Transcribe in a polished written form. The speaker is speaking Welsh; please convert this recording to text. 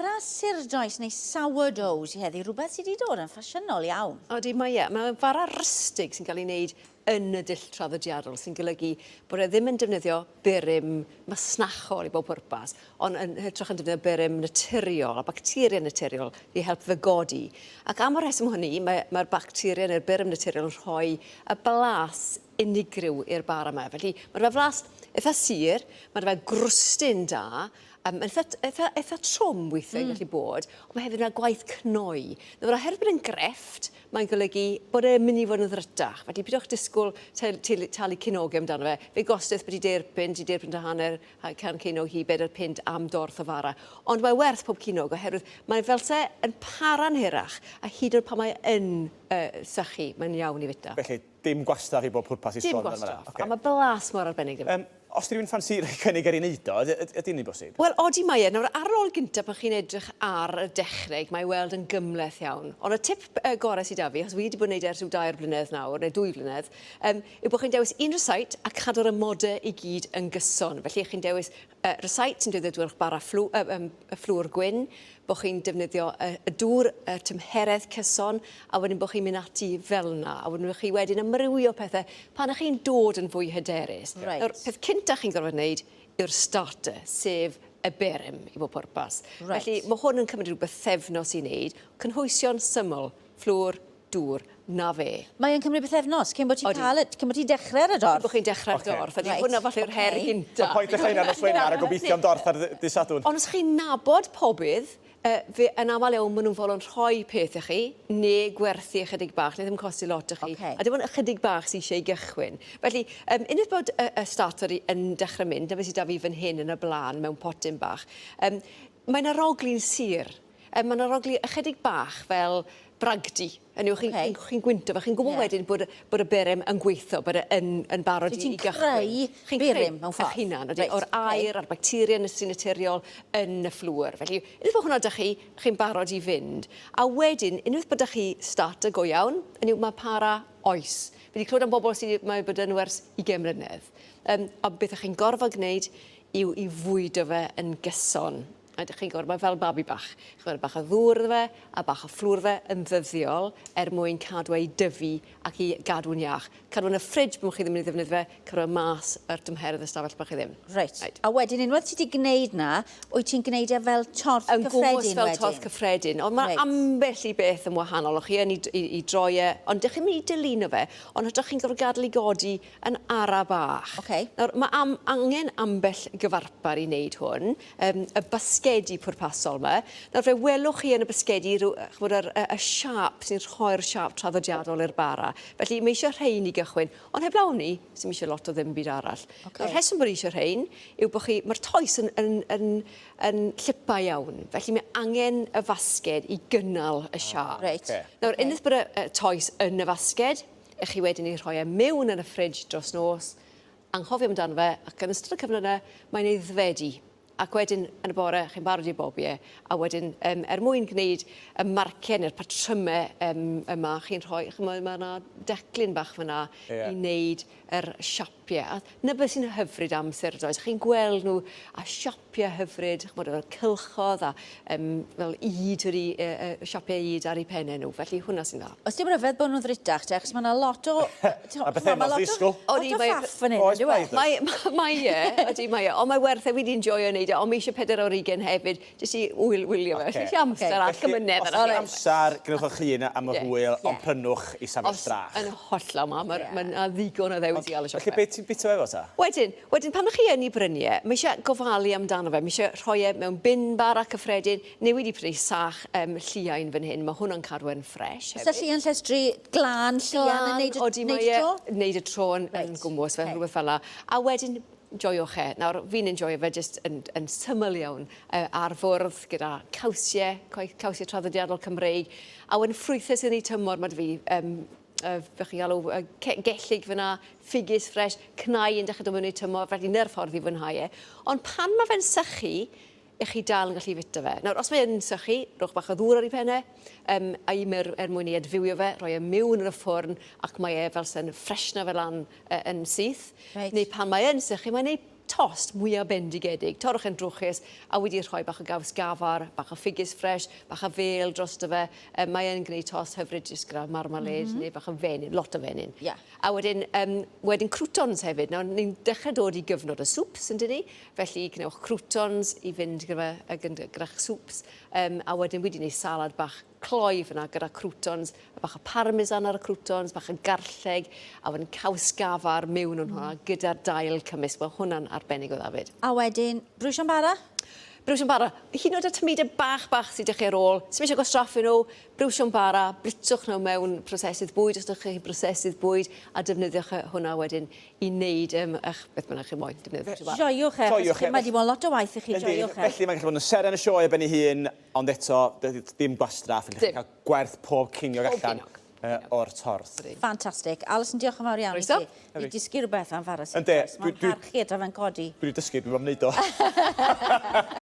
bara sirdoes neu sourdoughs i heddi, rhywbeth sydd wedi dod yn ffasiynol iawn. Odi, mae fara rystig sy'n cael ei wneud yn y dull traddodiadol sy'n golygu bod e ddim yn defnyddio berym masnachol i bob pwrpas, ond yn hytrach yn defnyddio berym naturiol a bacteria naturiol i helpu fe godi. Ac am y reswm hynny, mae'r bacteria neu'r berym naturiol yn rhoi y blas unigryw i'r bar yma. Felly mae'r blas eitha sir, mae'r fe grwstyn da, eitha trwm weithiau gallu bod, ond mae hefyd yna gwaith cnoi. Nawr, oherwydd bod e'n grefft, mae'n golygu bod e'n mynd i fod yn ddrytach. Felly, pidwch disgwyl talu cinogi amdano fe. Fe gostydd bod i derbyn dy hanner can cinog hi, 40 am dorth o fara. Ond mae werth pob cinog oherwydd mae'n fel se yn para'n hirach, a hyd yn oed pan mae yn sychu, mae'n iawn i fita. Felly, dim gwastraff i bob pwrpas i Dim gwastraff, a mae blas mor arbennig. Os rhywun ffansi cynnig ar ei wneud o, ydy hynny'n bosib? Wel, odi mae e. Nawr, ar ôl gyntaf pan chi'n edrych ar y dechrau, mae weld yn gymleth iawn. Ond y tip gorau sydd da fi, achos fi wedi bod yn neud ers rhyw 2 blynedd nawr, neu 2 blynedd, yw bod chi'n dewis un rysait a cadw'r amodau i gyd yn gyson. Felly, chi'n dewis rysait sy'n defnyddio'ch bara fflwr gwyn, bod chi'n defnyddio y dŵr tymheredd cyson, a wedyn bod chi'n mynd ati fel yna, a wedyn chi wedyn ymrywio pethau pan ych chi'n dod yn fwy hyderus. Right. Nawr, peth cyntaf chi'n gorfod wneud yw'r starter, sef y berym i bob pwrpas. Right. Felly, mae hwn yn cymryd rhywbeth thefnos i wneud, cynhwysion syml, fflwr, dŵr, na fe. Mae'n cymryd bythefnos, cyn bod ti'n dechrau ar y dorf. Bod chi'n dechrau'r dorf, ydy hwnna falle yw'r her gyntaf. Mae'n pwynt eich ein ar noswenar a gobeithio am dorth ar dysadwn. Ond os chi'n nabod pobydd, yn aml iawn maen nhw'n fod yn rhoi peth i chi, neu gwerthu ychydig bach, neu ddim costi lot i chi. A dim ond ychydig bach sy'n eisiau gychwyn. Felly, unwaith bod y starter yn dechrau mynd, dyma sydd da fi fan hyn yn y blaen mewn potyn bach, mae'n arogli'n sir. Mae'n arogli ychydig bach fel bragdi. Chi'n gwynto fe, chi'n gwybod wedyn bod y berym yn gweithio, bod e'n barod i gychwyn. Chi'n creu berym mewn ffordd. Hunan, o'r air a'r bacteria sy'n naturiol yn y fflwr. Felly, unwaith bod hwnna da chi'n barod i fynd. A wedyn, unwaith bod da chi starter go iawn, mae para oes. Fi wedi clywed am bobl sydd mae bod yn ers 20 mlynedd. A beth ych chi'n gorfod gwneud yw i fwydo fe yn gyson. A chi'n gwybod, mae fel babi bach. Chi'n gwybod, bach o ddŵr fe a bach o fflwr fe yn ddyddiol mwyn cadw ei dyfu ac i gadw'n iach. Cadw'n y ffridge pan chi ddim yn ei ddefnyddio fe, cadw mas yr tymheredd ystafell pan chi ddim. Reit. A wedyn, unwaith ti wedi gwneud na, wyt ti'n gwneud e fel torth cyffredin wedyn? Yn gwmws fel torth cyffredin. Ond mae ambell i beth yn wahanol. O'ch chi yn i droi e, ond dych chi'n mynd i dylun o fe, ond ydych chi'n gorfod gadael i godi yn ara bach. Nawr, mae angen ambell gyfarpar i wneud hwn. Y basgedi pwrpasol yma. Nawr, fe welwch chi yn y basgedi y siap sy'n rhoi'r siap traddodiadol i'r bara. Felly, mae eisiau rhain i gychwyn, ond heblaw ni, sy'n eisiau lot o ddim byd arall. Nawr, rheswm bod eisiau rhain yw bod mae'r toes yn llipa iawn. Felly, mae angen y fasged i gynnal y siap. Nawr, unwaith bod y toes yn y fasged, ych chi wedyn i rhoi e mewn yn y ffridge dros nos, anghofio amdano fe, ac yn ystod y cyfnod yna, mae'n eiddfedu. Ac wedyn, yn y bore, chi'n barod i bobiau, a wedyn, mwyn gwneud y marciau neu'r patrymau yma, chi'n rhoi, mae yna declyn bach fyna i wneud yr siapiau. A na beth sy'n hyfryd am sirdoes. Chi'n gweld nhw a siapiau hyfryd, chi'n gweld cylchodd a fel id wedi siapiau id ar eu pennau nhw. Felly hwnna sy'n dda. Os ti'n ryfedd bod nhw'n ddrytach, achos mae yna lot o... A bethau ddisgwyl. Lot o ffaff fan hyn, ynddo e? Mae e, ond mae werth e wedi enjoyo wneud e, ond mae eisiau 40 hefyd, jyst i wylio fe. Felly amser a cymynedd. Os ydych amser, gwnewch o'ch llun am y hwyl, ond prynwch i safell strach. Yn holl yma, mae'n ddigon o ddewis i gael y siopau. Felly beth ti'n bita efo ta? Wedyn, pan chi yn ei bryniau, mae eisiau gofalu amdano fe. Mae eisiau rhoi e mewn bin bar a cyffredin, neu wedi prynu sach lliain fan hyn. Mae hwnna'n cadw yn ffres. Os ydych chi'n llestri glan llian yn neud y tro? Neud y tro yn gwmws, fel rhywbeth fel yna. A wedyn, joiwch e. Nawr, fi'n enjoio fe jyst yn syml iawn ar fwrdd gyda cawsiau traddodiadol Cymreig. A wedyn ffrwythau sy'n ei tymor, mae fi fe chi'n galw gellig fyna, ffigys ffres, cnau yn dechrau dod mewn i tymor, felly nyr ffordd i fwynhau e. Ond pan mae fe'n sychu, eich chi dal yn gallu fita fe. Nawr, os mae'n sychu, rhowch bach o ddŵr ar ei pennau, a mwyn i edfywio fe, rhoi e mewn yn y ffwrn, ac mae e fel sy'n ffresna fel lan yn syth. Neu pan mae yn sychu, mae'n neud tost mwyaf bendigedig. Torrwch yn drwchus a wedi rhoi bach o gaws gafar, bach o ffigys ffres, bach o fel drosto fe. Mae e'n gwneud tost hyfryd jyst gyda marmalade neu bach o fenyn, lot o fenyn. A wedyn croutons hefyd. Nawr, ni'n dechrau dod i gyfnod o swps, yn dyn ni. Felly, gwnewch croutons i fynd gyda'ch swps. A wedyn wedi gwneud salad bach cloi fyna gyda croutons, a bach o parmesan ar y croutons, bach o garlleg, a wedyn caws gafar mewn o'n hwnna gyda'r dail cymys. Wel, hwnna'n arbennig o ddafyd. A wedyn, brwys am bara? Brwys yn bara. Hyd yn oed y tymidau bach sydd ydych chi ar ôl. Sym eisiau gwastraffu nhw, brwys yn bara, blitswch nhw mewn prosesydd bwyd, os ydych chi prosesydd bwyd, a defnyddiwch hwnna wedyn i wneud beth bynnag chi moyn. Joiwch e, mae wedi bod lot o waith i chi, joiwch e. Felly mae'n gallu bod yn seren y sioe ben ei hun, ond eto, dim gwastraff, felly chi'n cael gwerth pob ciniog allan o'r torth. Ffantastig. Alison, diolch yn fawr iawn i ti. I dysgu rhywbeth am fara sy'n Yndw, Mae'n parchu edrych fe'n codi. Dwi'n dysgu, dwi'n mynd o.